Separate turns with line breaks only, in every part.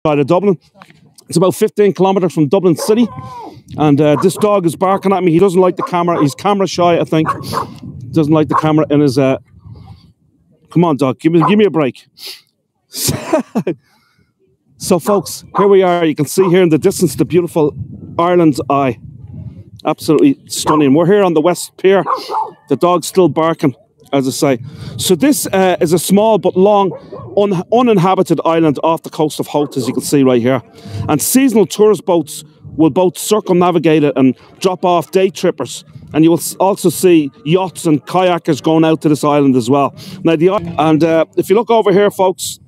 Side of Dublin. It's about 15 kilometres from Dublin City. And this dog is barking at me. He doesn't like the camera. He's camera shy, I think. Doesn't like the camera in his... Come on, dog. Give me a break. So, folks, here we are. You can see here in the distance the beautiful Ireland's Eye. Absolutely stunning. We're here on the West Pier. The dog's still barking, as I say. So this is a small but long uninhabited island off the coast of Howth, as you can see right here. And seasonal tourist boats will both circumnavigate it and drop off day trippers. And you will also see yachts and kayakers going out to this island as well. Now, if you look over here, folks,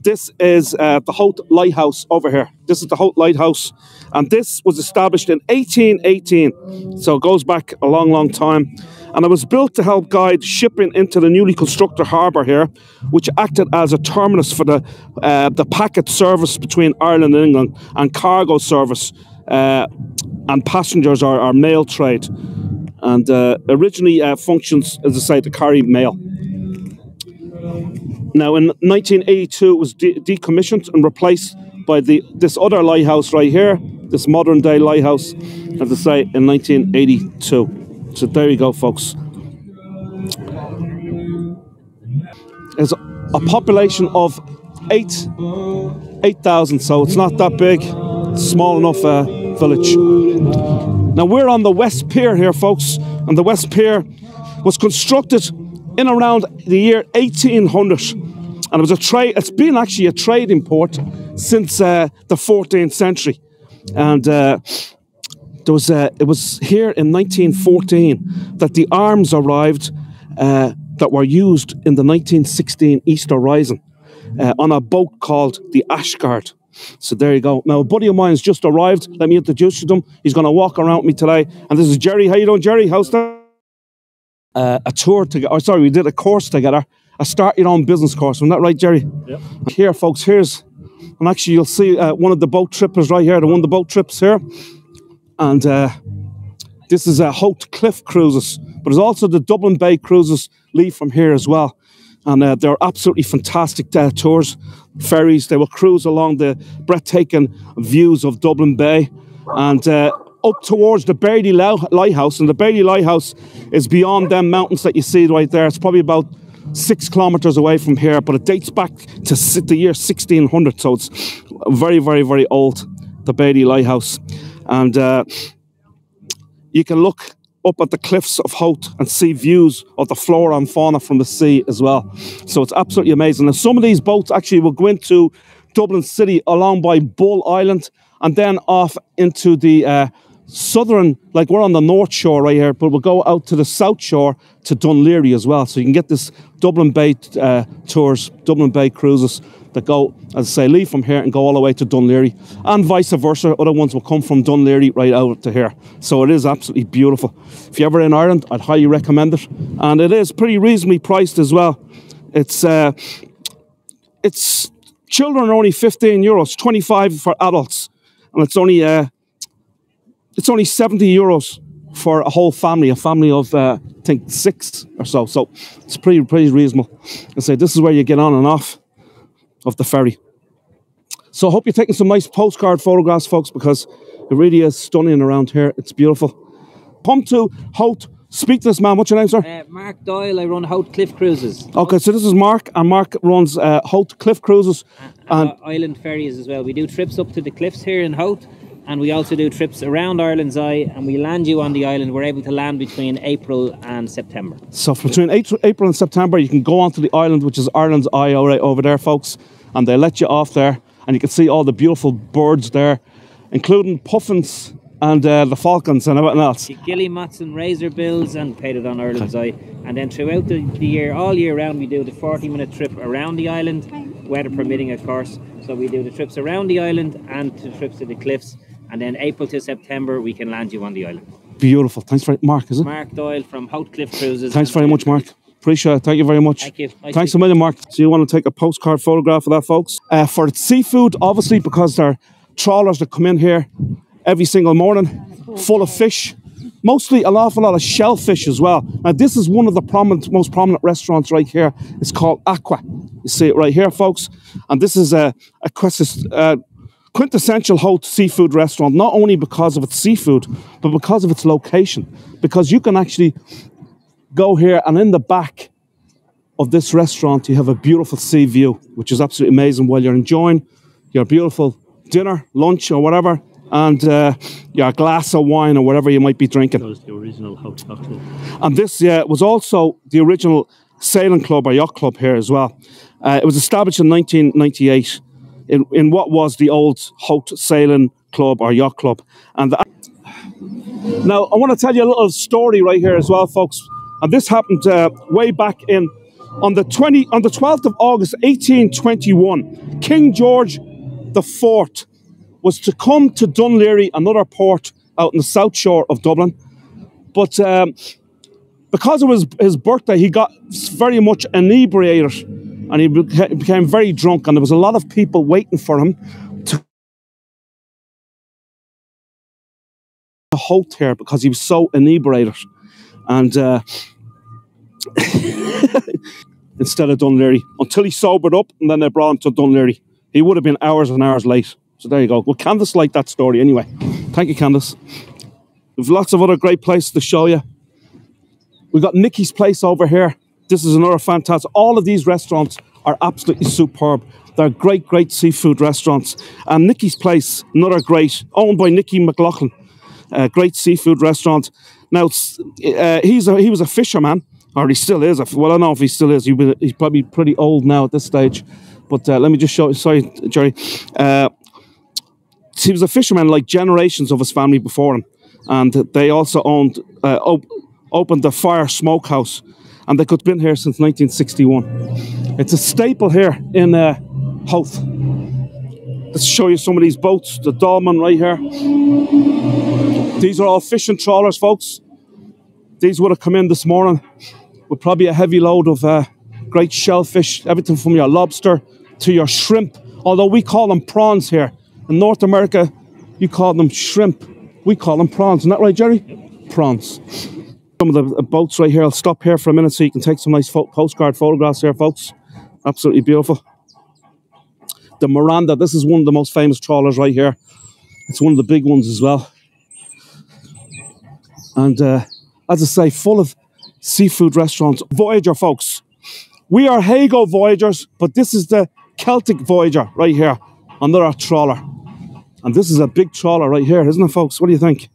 this is the Howth Lighthouse over here. This is the Howth Lighthouse. And this was established in 1818. So it goes back a long, long time. And it was built to help guide shipping into the newly constructed harbour here, which acted as a terminus for the packet service between Ireland and England, and cargo service and passengers or mail trade. And originally functions, as I say, to carry mail. Now, in 1982, it was decommissioned and replaced by this other lighthouse right here, this modern-day lighthouse, as I say, in 1982. So there you go, folks. There's a population of 8,000, so it's not that big. Small enough village. Now, we're on the West Pier here, folks, and the West Pier was constructed in around the year 1800. And it was it's been actually a trading port since the 14th century. And it was here in 1914 that the arms arrived that were used in the 1916 Easter Rising on a boat called the Ashguard. So there you go. Now, a buddy of mine has just arrived. Let me introduce you to him. He's going to walk around with me today. And this is Jerry. How you doing, Jerry? How's that? A tour together. Oh, sorry, we did a course together. A start your own business course. Isn't that right, Jerry? Yep. Here, folks, and actually you'll see one of the boat trippers right here, one of the boat trips here. And this is Howth Cliff Cruises. But there's also the Dublin Bay cruises leave from here as well. And they're absolutely fantastic tours. Ferries, they will cruise along the breathtaking views of Dublin Bay. And up towards the Bailey Lighthouse. And the Bailey Lighthouse is beyond them mountains that you see right there. It's probably about 6 kilometres away from here, but it dates back to the year 1600, so it's very, very, very old, the Bailey Lighthouse. And you can look up at the cliffs of Howth and see views of the flora and fauna from the sea as well. So it's absolutely amazing. And some of these boats actually will go into Dublin City along by Bull Island and then off into the southern, like we're on the north shore right here, but we'll go out to the south shore to Dunleary as well. So you can get this Dublin Bay tours, Dublin Bay cruises that go, as I say, leave from here and go all the way to Dunleary, and vice versa. Other ones will come from Dunleary right out to here. So it is absolutely beautiful. If you're ever in Ireland, I'd highly recommend it. And it is pretty reasonably priced as well. It's children are only €15, 25 for adults, and it's only 70 euros for a whole family, a family of I think 6 or so. So it's pretty reasonable. I say this is where you get on and off of the ferry. So I hope you're taking some nice postcard photographs, folks, because it really is stunning around here. It's beautiful. Come to Howth. Speak to this man. What's your name, sir?
Mark Doyle. I run Howth Cliff Cruises.
Okay, so this is Mark, and Mark runs Howth Cliff Cruises.
And island ferries as well. We do trips up to the cliffs here in Howth, and we also do trips around Ireland's Eye, and we land you on the island. We're able to land between April and September. So between April and September, you can go onto the island, which is Ireland's Eye right over there, folks, and they let you off there, and you can see all the beautiful birds there, including puffins and the falcons and everything else. Guillemots and razorbills, and painted on Ireland's Eye. And then throughout the year, all year round, we do the 40-minute trip around the island, weather permitting, of course. So we do the trips around the island and the trips to the cliffs. And then April to September, we can land you on the island. Beautiful. Thanks very much. Mark, is it? Mark Doyle from Howth Cliff Cruises.
Thanks very much, Mark. Appreciate it. Thank you very much.
Thank you.
Thanks a million, Mark. So you want to take a postcard photograph of that, folks? For seafood, obviously, because there are trawlers that come in here every single morning, full of fish. mostly an awful lot of shellfish as well. Now this is one of the most prominent restaurants right here. It's called Aqua. You see it right here, folks. And this is a quintessential Howth seafood restaurant, not only because of its seafood, but because of its location. Because you can actually go here, and in the back of this restaurant, you have a beautiful sea view, which is absolutely amazing while you're enjoying your beautiful dinner, lunch, or whatever, and your glass of wine or whatever you might be drinking.
That was the original Howth Yacht Club.
And this was also the original sailing club or yacht club here as well. It was established in 1998 in what was the old Howth Sailing Club or Yacht Club. And now I want to tell you a little story right here as well, folks. And this happened way back on the 12th of August 1821. King George IV was to come to Dunleary, another port out in the south shore of Dublin. But because it was his birthday, he got very much inebriated and he became very drunk, and there was a lot of people waiting for him to Howth here because he was so inebriated. And instead of Dunleary, until he sobered up, and then they brought him to Dunleary. He would have been hours and hours late. So there you go. Well, Candace liked that story anyway. Thank you, Candace. We've lots of other great places to show you. We've got Nicky's Place over here. This is another fantastic. All of these restaurants are absolutely superb. They're great, great seafood restaurants. And Nicky's Place, another great, owned by Nicky McLaughlin. Great seafood restaurant. Now, he was a fisherman, or he still is. Well, I don't know if he still is. He's probably pretty old now at this stage. But let me just show you. Sorry, Jerry. He was a fisherman like generations of his family before him. And they also owned, opened the Fire Smokehouse. And they could have been here since 1961. It's a staple here in Howth. Let's show you some of these boats. The Dolman right here. These are all fishing trawlers, folks. These would have come in this morning with probably a heavy load of great shellfish. Everything from your lobster to your shrimp. Although we call them prawns here. In North America, you call them shrimp. We call them prawns. Isn't that right, Jerry? Yep. Prawns. Some of the boats right here. I'll stop here for a minute so you can take some nice postcard photographs here, folks. Absolutely beautiful. The Miranda. This is one of the most famous trawlers right here. It's one of the big ones as well. And as I say, full of seafood restaurants. Voyager, folks. We are Heygo Voyagers, but this is the Celtic Voyager right here. Another trawler. And this is a big trawler right here, isn't it, folks? What do you think?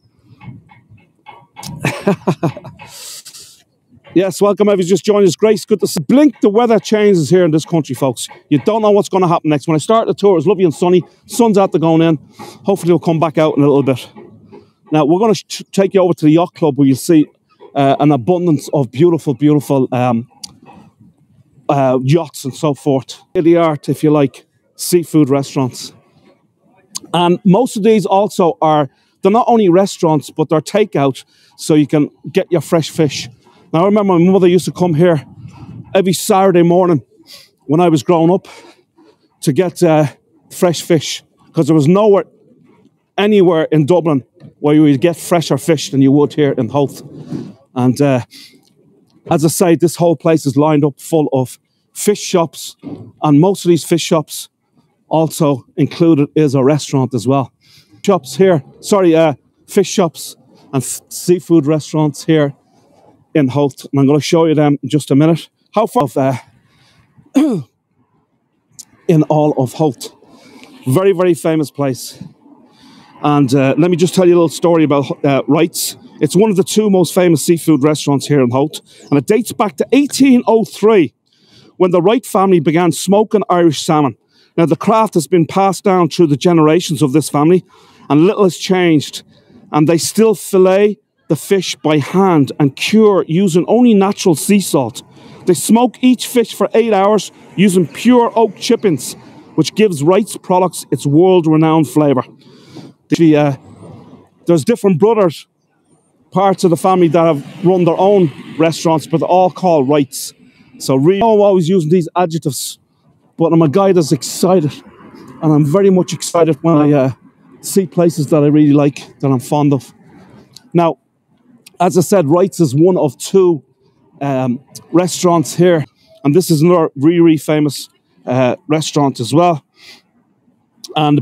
Yes, welcome if you just joined us. Grace, good to see. Blink, the weather changes here in this country, folks. You don't know what's going to happen next. When I started the tour, it was lovely and sunny. Sun's out there going in. Hopefully it'll come back out in a little bit. Now, we're going to take you over to the yacht club where you'll see an abundance of beautiful, beautiful yachts and so forth. The art, if you like, seafood restaurants. And most of these also are, they're not only restaurants, but they're takeout, so you can get your fresh fish. Now, I remember my mother used to come here every Saturday morning when I was growing up to get fresh fish, because there was nowhere, anywhere in Dublin where you would get fresher fish than you would here in Howth. And as I say, this whole place is lined up full of fish shops, and most of these fish shops also included is a restaurant as well. Shops here, fish shops and seafood restaurants here in Howth, and I'm going to show you them in just a minute. How far of in all of Howth. Very, very famous place. And let me just tell you a little story about Wright's. It's one of the two most famous seafood restaurants here in Howth, and it dates back to 1803 when the Wright family began smoking Irish salmon. Now, the craft has been passed down through the generations of this family, and little has changed. And they still fillet the fish by hand and cure using only natural sea salt. They smoke each fish for 8 hours using pure oak chippings, which gives Wright's products its world-renowned flavour. There's different brothers, parts of the family that have run their own restaurants, but they're all called Wright's. So really, I'm always using these adjectives. But I'm a guy that's excited, and I'm very much excited when I see places that I really like, that I'm fond of. Now, As I said, Wright's is one of 2 restaurants here, and this is another really famous restaurant as well. And the